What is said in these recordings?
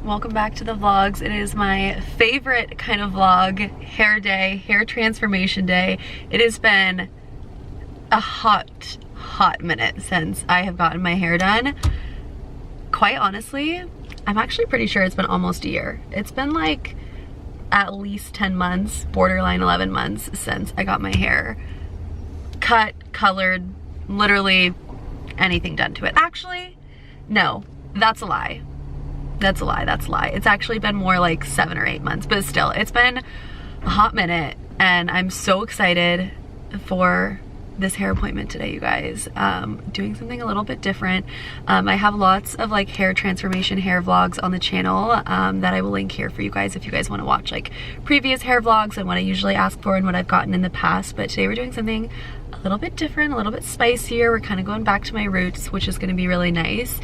welcome back to the vlogs. It is my favorite kind of vlog, hair day, hair transformation day. It has been a hot minute since I have gotten my hair done. Quite honestly, I'm actually pretty sure it's been almost a year. It's been like at least 10 months, borderline 11 months since I got my hair cut, colored, literally anything done to it. Actually, no, that's a lie. That's a lie. It's actually been more like 7 or 8 months, but still, it's been a hot minute and I'm so excited for this hair appointment today, you guys. Doing something a little bit different. I have lots of like hair transformation hair vlogs on the channel that I will link here for you guys if you guys want to watch like previous hair vlogs and what I usually ask for and what I've gotten in the past. But today we're doing something a little bit different, a little bit spicier. We're kind of going back to my roots, which is going to be really nice.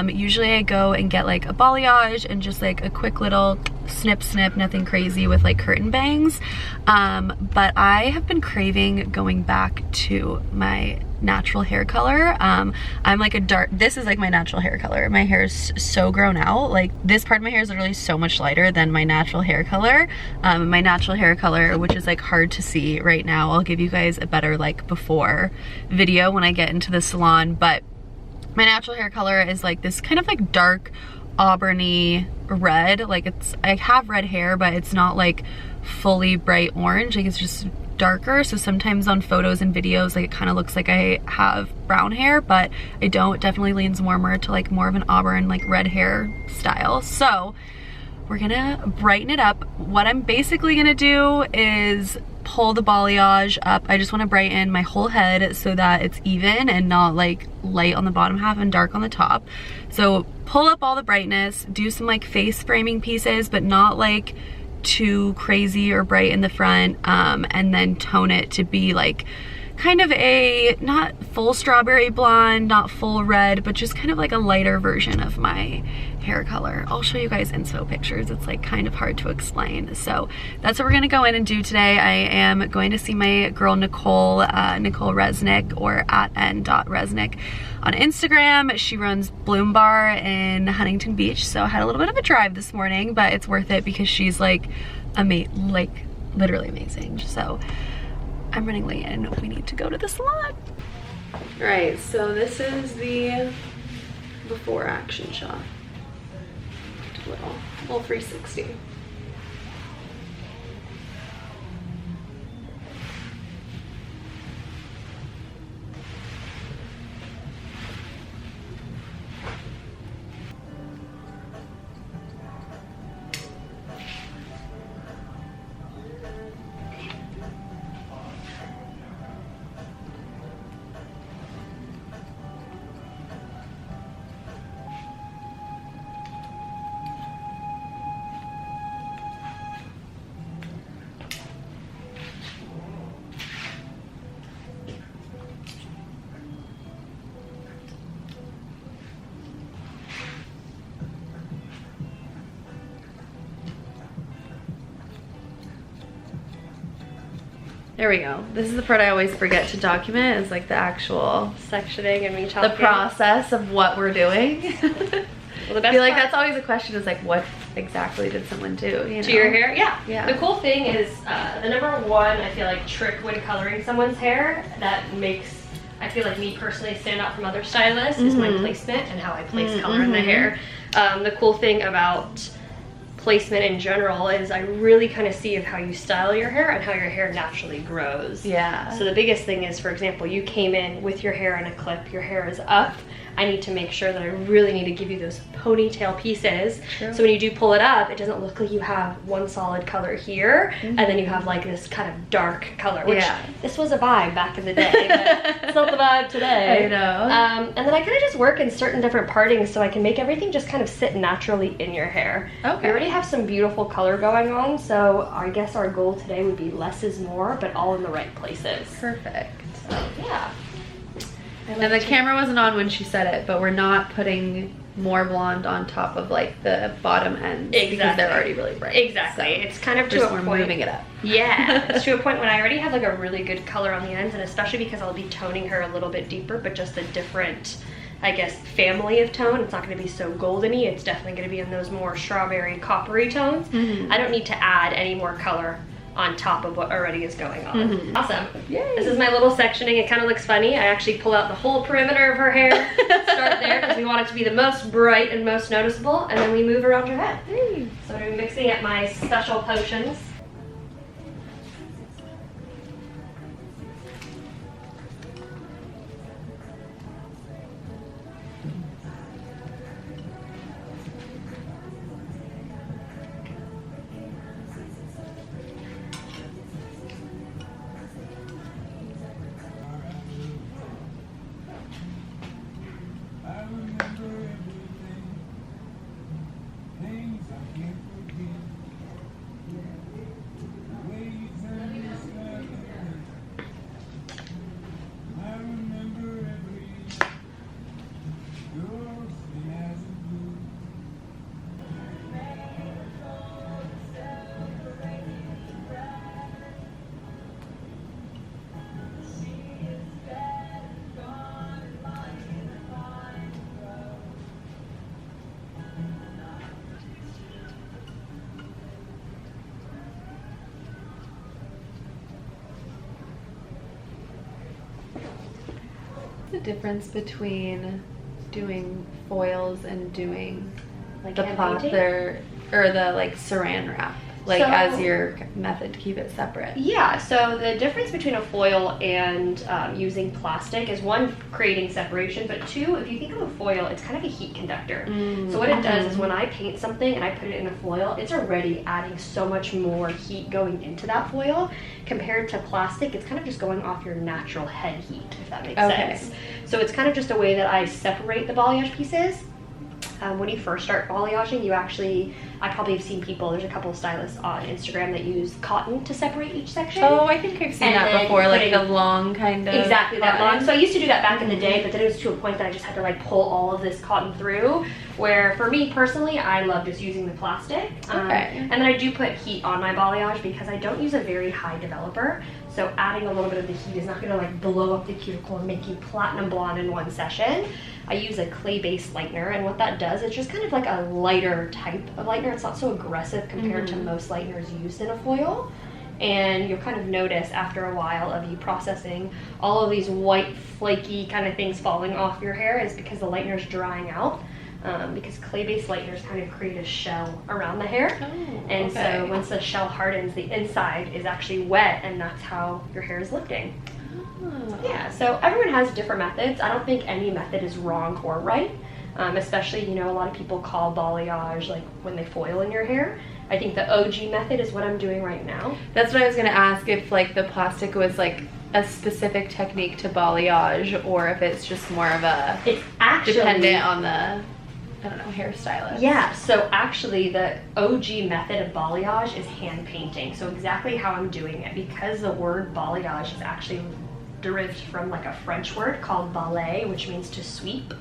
Usually I go and get like a balayage and just like a quick little snip, nothing crazy with like curtain bangs. But I have been craving going back to my natural hair color. I'm like a dark, this is like my natural hair color. My hair is so grown out. Like this part of my hair is literally so much lighter than my natural hair color. My natural hair color, which is like hard to see right now. I'll give you guys a better like before video when I get into the salon, but my natural hair color is like this kind of like dark auburny red. Like I have red hair, but it's not like fully bright orange. Like it's just darker. So sometimes on photos and videos, like it kind of looks like I have brown hair, but I don't. It definitely leans warmer to like more of an auburn, like red hair style. So we're gonna brighten it up. What I'm basically gonna do is pull the balayage up. I just want to brighten my whole head so that it's even and not like light on the bottom half and dark on the top. So pull up all the brightness, do some like face framing pieces, but not like too crazy or bright in the front, and then tone it to be like kind of a not full strawberry blonde, not full red, but just kind of like a lighter version of my hair color. I'll show you guys inspo pictures. It's like kind of hard to explain. So that's what we're gonna go in and do today. I am going to see my girl Nicole Resnick, or at n.resnick on Instagram. She runs Bloom Bar in Huntington Beach. So I had a little bit of a drive this morning, but it's worth it because she's like literally amazing. So I'm running late and we need to go to the salon. All right, so this is the before action shot. Little 360. There we go. This is the part I always forget to document, is like the actual sectioning and me chopping. The process of what we're doing. Well, the best I feel like that's always a question, is like, what exactly did someone do, you know? To your hair? Yeah. The cool thing is, the number one, I feel like, trick when coloring someone's hair that makes, I feel like, me personally stand out from other stylists is my placement and how I place color in the hair. The cool thing about placement in general is I really kind of see of how you style your hair and how your hair naturally grows. Yeah. So the biggest thing is, for example, you came in with your hair in a clip, your hair is up. I need to make sure that I really need to give you those ponytail pieces. True. So when you do pull it up, it doesn't look like you have one solid color here, and then you have like this kind of dark color, which this was a vibe back in the day, but it's not the vibe today. I know. And then I kind of just work in certain different partings so I can make everything just kind of sit naturally in your hair. Okay. We already have some beautiful color going on, so I guess our goal today would be less is more, but all in the right places. Perfect. So, yeah. And the camera wasn't on when she said it, but we're not putting more blonde on top of like the bottom ends because they're already really bright. Exactly. So it's kind of to a point. We're moving it up. Yeah. It's to a point when I already have like a really good color on the ends, and especially because I'll be toning her a little bit deeper, but just a different I guess, family of tone. It's not going to be so goldeny. It's definitely going to be in those more strawberry coppery tones. I don't need to add any more color on top of what already is going on. Awesome. Yay. This is my little sectioning. It kind of looks funny. I actually pull out the whole perimeter of her hair, start there because we want it to be the most bright and most noticeable, and then we move around her head. So I'm mixing up my special potions. The difference between doing foils and doing Like the plaster or the like saran wrap, like So- as your method to keep it separate? Yeah, so the difference between a foil and using plastic is one, creating separation, but two, if you think of a foil, it's kind of a heat conductor. So what it does is when I paint something and I put it in a foil, it's already adding so much more heat going into that foil compared to plastic. It's kind of just going off your natural head heat, if that makes sense. So it's kind of just a way that I separate the balayage pieces. When you first start balayaging, I probably have seen people, there's a couple of stylists on Instagram that use cotton to separate each section. Oh, I think I've seen that before, like the long kind of. Exactly, that long. So I used to do that back in the day, but then it was to a point that I just had to like pull all of this cotton through, where for me personally, I love just using the plastic. And then I do put heat on my balayage because I don't use a very high developer. So adding a little bit of the heat is not gonna like blow up the cuticle and make you platinum blonde in one session. I use a clay-based lightener, and what that does, it's just kind of like a lighter type of lightener. It's not so aggressive compared to most lighteners used in a foil. And you'll kind of notice after a while of you processing all of these white, flaky kind of things falling off your hair is because the lightener's drying out. Because clay-based lighteners kind of create a shell around the hair. And so once the shell hardens, the inside is actually wet, and that's how your hair is lifting. Yeah, so everyone has different methods. I don't think any method is wrong or right. Especially, you know, a lot of people call balayage like when they foil in your hair. I think the OG method is what I'm doing right now. That's what I was gonna ask, if like the plastic was like a specific technique to balayage, or if it's just more of a, it's actually dependent on the, I don't know, hairstylist. Yeah, so actually the OG method of balayage is hand painting. So exactly how I'm doing it, because the word balayage is actually derived from like a French word called balai, which means to sweep.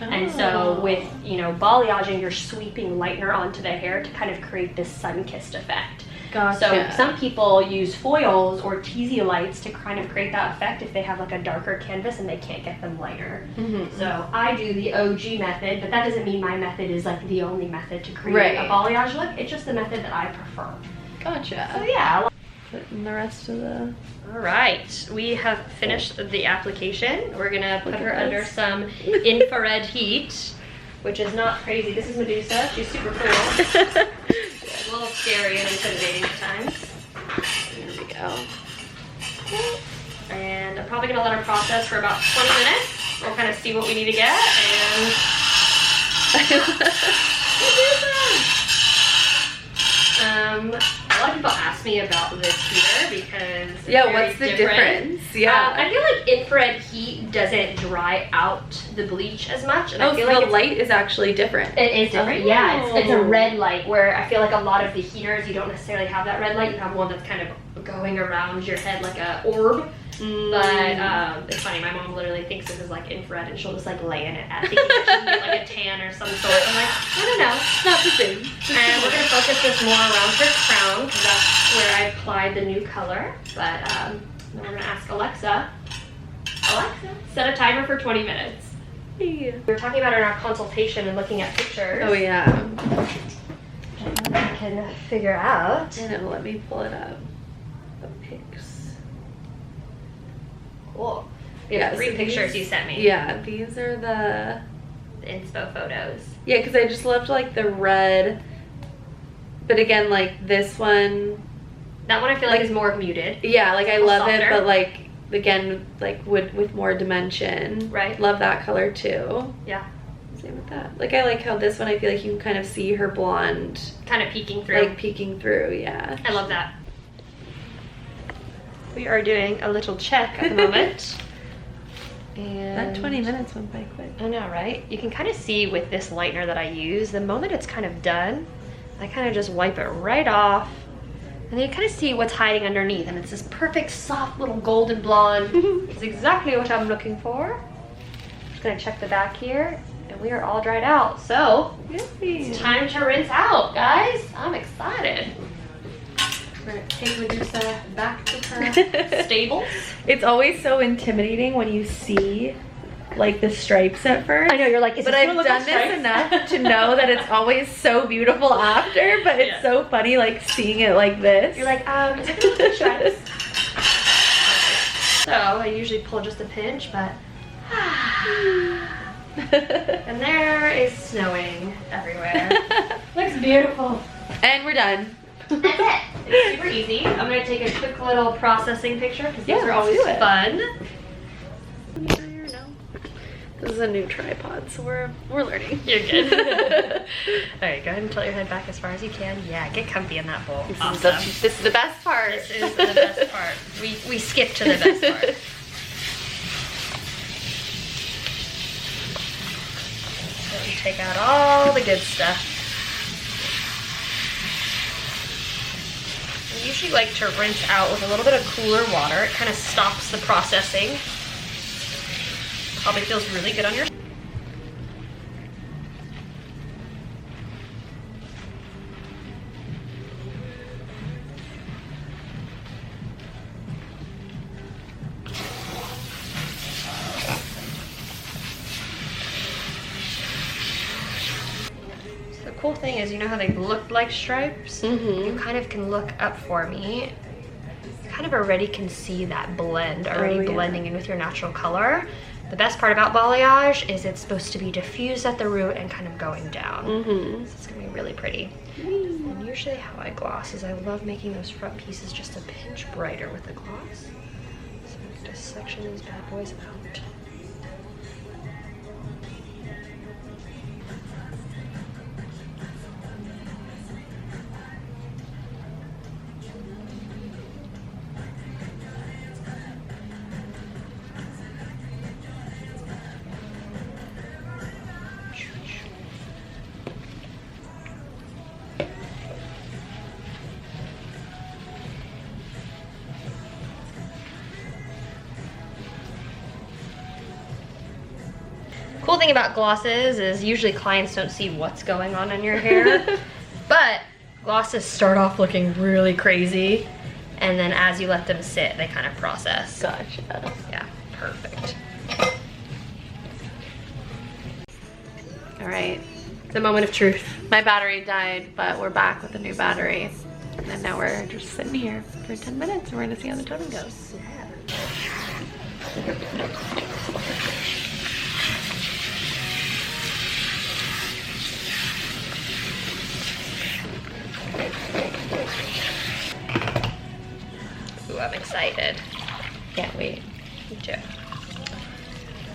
And so with, you know, balayaging, you're sweeping lightener onto the hair to kind of create this sun-kissed effect. Gotcha. So some people use foils or teasy lights to kind of create that effect if they have like a darker canvas and they can't get them lighter. So I do the OG method, but that doesn't mean my method is like the only method to create a balayage look. It's just the method that I prefer. Gotcha. So yeah. Put in the rest of the... All right, we have finished the application. We're gonna put her under some infrared heat, which is not crazy. This is Medusa. She's super cool. A little scary and intimidating at times. There we go. And I'm probably gonna let her process for about 20 minutes. We'll kind of see what we need to get. And a lot of people ask me about this heater because it's what's the difference? I feel like infrared heat doesn't dry out the bleach as much, and I feel so like the light is actually different. It is different. Yeah, it's a red light, where I feel like a lot of the heaters, you don't necessarily have that red light. You have one that's kind of going around your head like a orb. But it's funny, my mom literally thinks this is like infrared, and she'll just like lay in it at thinking that she can get like a tan or some sort. I'm like, I don't know, it's not the same. And we're gonna focus this more around her crown, because that's where I applied the new color. But then we're gonna ask Alexa, set a timer for 20 minutes. We were talking about it in our consultation and looking at pictures. Oh yeah. I can figure out. I know, let me pull it up. The pics. Cool. Yeah, three so pictures you sent me. Yeah, these are the Inspo photos. yeah, because I just loved like the red. But again, like this one. That one I feel like is more muted. Yeah, like I love softer. it, but like again, like with more dimension. Right. Love that color too. Yeah. Same with that. Like I like how this one I feel like you can kind of see her blonde. Kind of peeking through. Like peeking through, yeah. I love that. We are doing a little check at the moment. And That 20 minutes went by quick. I know, right? You can kind of see with this lightener that I use, the moment it's kind of done, I kind of just wipe it right off. And then you kind of see what's hiding underneath. And it's this perfect, soft, little golden blonde. It's exactly what I'm looking for. Just gonna check the back here. And we are all dried out. So, it's time to rinse out, guys. I'm excited. We're gonna take Medusa back to her stables. It's always so intimidating when you see like the stripes at first. I know, you're like, is but I've done this enough to know that it's always so beautiful after, but it's so funny like seeing it like this. You're like, is it gonna look stripes? So I usually pull just a pinch, but and there is snowing everywhere. Looks beautiful. And we're done. That's it. It's super easy. I'm gonna take a quick little processing picture because these are always fun. This is a new tripod, so we're learning. You're good. Alright, go ahead and tilt your head back as far as you can. Yeah, get comfy in that bowl. Awesome. This is the best part. This is the best part. We skip to the best part. So we take out all the good stuff. I usually like to rinse out with a little bit of cooler water. It kind of stops the processing. Probably feels really good on your. So the cool thing is, you know how they look like stripes? You kind of can look up for me. You kind of already can see that blend already blending in with your natural color. The best part about balayage is it's supposed to be diffused at the root and kind of going down. So it's gonna be really pretty. And usually how I gloss is I love making those front pieces just a pinch brighter with the gloss. So I'm gonna section these bad boys out. Cool thing about glosses is usually clients don't see what's going on in your hair, but glosses start off looking really crazy, and then as you let them sit, they kind of process. Gotcha. Yeah, perfect. All right. The moment of truth. My battery died, but we're back with a new battery. And now we're just sitting here for 10 minutes and we're gonna see how the toning goes. Ooh, I'm excited. Can't wait. Me too.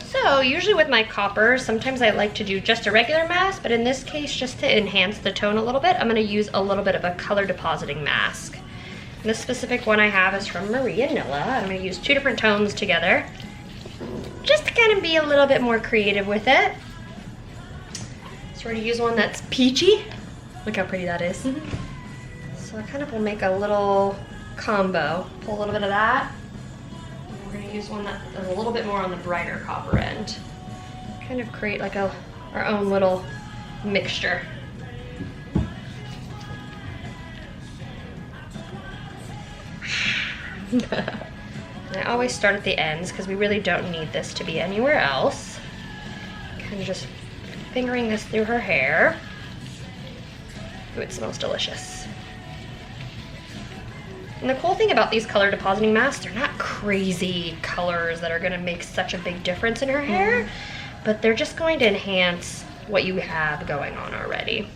So usually with my copper, sometimes I like to do just a regular mask, but in this case, just to enhance the tone a little bit, I'm gonna use a little bit of a color depositing mask. And this specific one I have is from Maria Nilla. I'm gonna use 2 different tones together, just to kind of be a little bit more creative with it. So we're gonna use one that's peachy. Look how pretty that is. So I kind of will make a little combo. Pull a little bit of that. We're gonna use one that is a little bit more on the brighter copper end. Kind of create like our own little mixture. And I always start at the ends because we really don't need this to be anywhere else. kind of just fingering this through her hair. Ooh, it smells delicious. And the cool thing about these color depositing masks, they're not crazy colors that are gonna make such a big difference in her hair, but they're just going to enhance what you have going on already.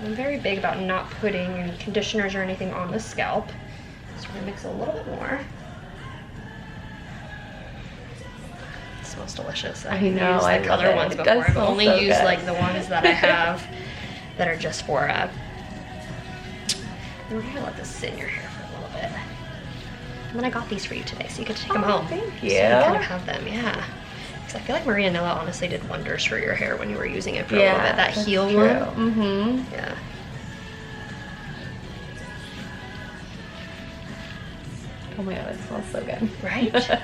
I'm very big about not putting any conditioners or anything on the scalp. So we're gonna mix a little bit more. It smells delicious. I've used the color ones before. I've only used like the ones that I have that are just for we're gonna let this sit in your hair for a little bit. And then I got these for you today, so you get to take them home. Thank you. So you kind of have them, yeah. Because I feel like Maria Nilla honestly did wonders for your hair when you were using it for a little bit. That heel one. Mm-hmm. Yeah. Oh my god, it smells so good. Right?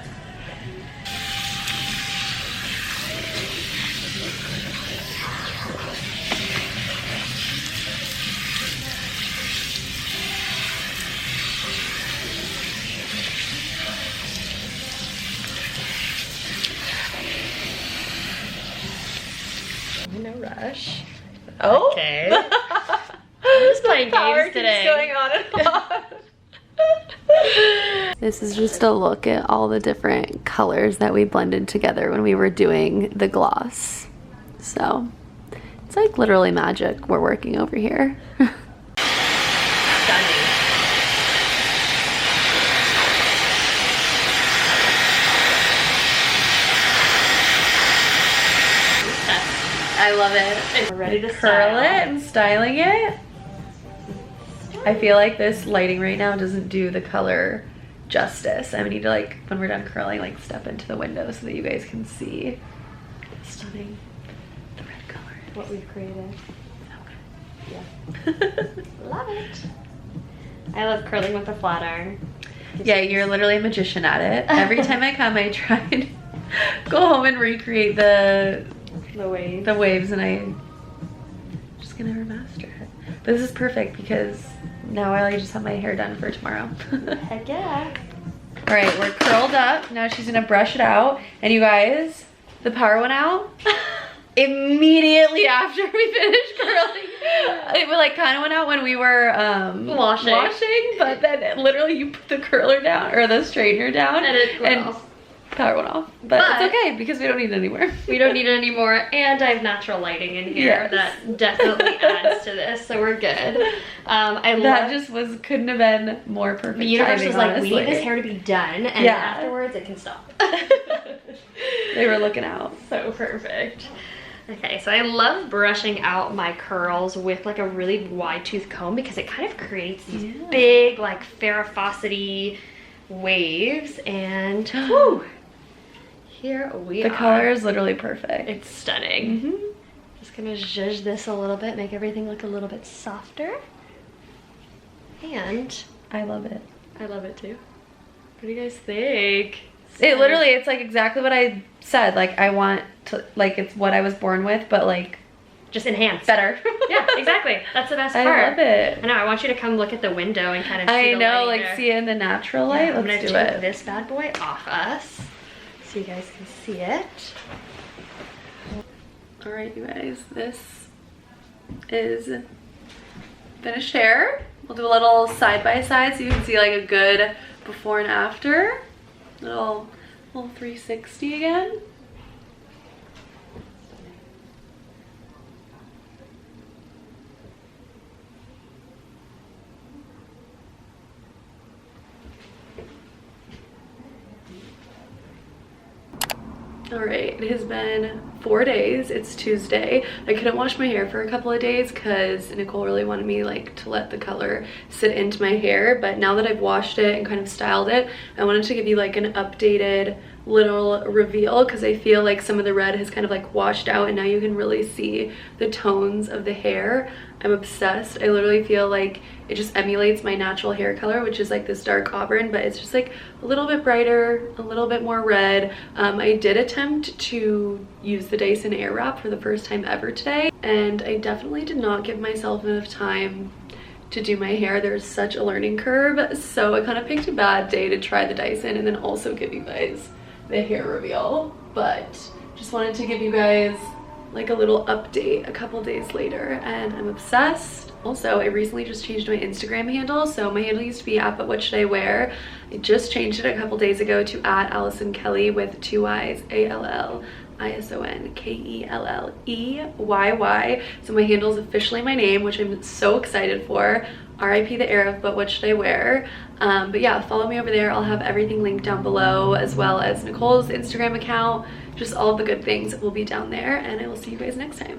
No rush. Oh. Okay. I'm just playing games today. Going on and on. This is just a look at all the different colors that we blended together when we were doing the gloss. So it's like literally magic we're working over here. Stunning. I love it. We're ready to curl it and styling it. I feel like this lighting right now doesn't do the color justice. I need to, like, when we're done curling, like step into the window so that you guys can see stunning the red color. What we've created. Okay. Yeah. Love it. I love curling with a flat iron. Yeah, you're literally a magician at it. Every time I come, I try and go home and recreate the waves, and I'm just gonna remaster it. But this is perfect because now I just have my hair done for tomorrow. Heck yeah. All right, we're curled up. Now she's gonna brush it out. And you guys, the power went out immediately after we finished curling. It like kind of went out when we were washing, but then literally you put the curler down or the straightener down and it went off. Power went off, but it's okay because we don't need it anymore. We don't need it anymore, and I have natural lighting in here that definitely adds to this, so we're good. Couldn't have been more perfect. The universe was like, honestly. we need this hair to be done, and afterwards it can stop. They were looking out. So perfect. Okay, so I love brushing out my curls with like a really wide tooth comb because it kind of creates these big like Farrah waves, and whoo, here we are. The color is literally perfect. It's stunning. Just gonna zhuzh this a little bit, make everything look a little bit softer. And I love it. I love it too. What do you guys think? It literally, it's like exactly what I said. Like I want to, like it's what I was born with, but like just enhanced. Better. Yeah, exactly. That's the best part. I love it. I know, I want you to come look at the window and kind of see the know, light like see it in the natural light. I'm Let's gonna do take it. this bad boy off us so you guys can see it. All right, you guys, this is finished hair. We'll do a little side by side so you can see like a good before and after. Little 360 again. All right, it has been 4 days. It's Tuesday. I couldn't wash my hair for a couple of days because Nicole really wanted me like to let the color sit into my hair, but now that I've washed it and kind of styled it, I wanted to give you like an updated little reveal because I feel like some of the red has kind of like washed out and now you can really see the tones of the hair. I'm obsessed. I literally feel like it just emulates my natural hair color, which is like this dark auburn, but it's just like a little bit brighter, a little bit more red. I did attempt to use the Dyson Airwrap for the first time ever today, and I definitely did not give myself enough time to do my hair. There's such a learning curve, so I kind of picked a bad day to try the Dyson and then also give you guys the hair reveal, but just wanted to give you guys like a little update a couple days later, and I'm obsessed. Also, I recently just changed my Instagram handle. So my handle used to be at What Should I Wear. I just changed it a couple days ago to at Allison Kelley with 2 Y's, ALLISONKELLEYY. So my handle is officially my name, which I'm so excited for. RIP the era of But What Should I Wear. But yeah, follow me over there. I'll have everything linked down below, as well as Nicole's Instagram account. Just all of the good things will be down there, and I will see you guys next time.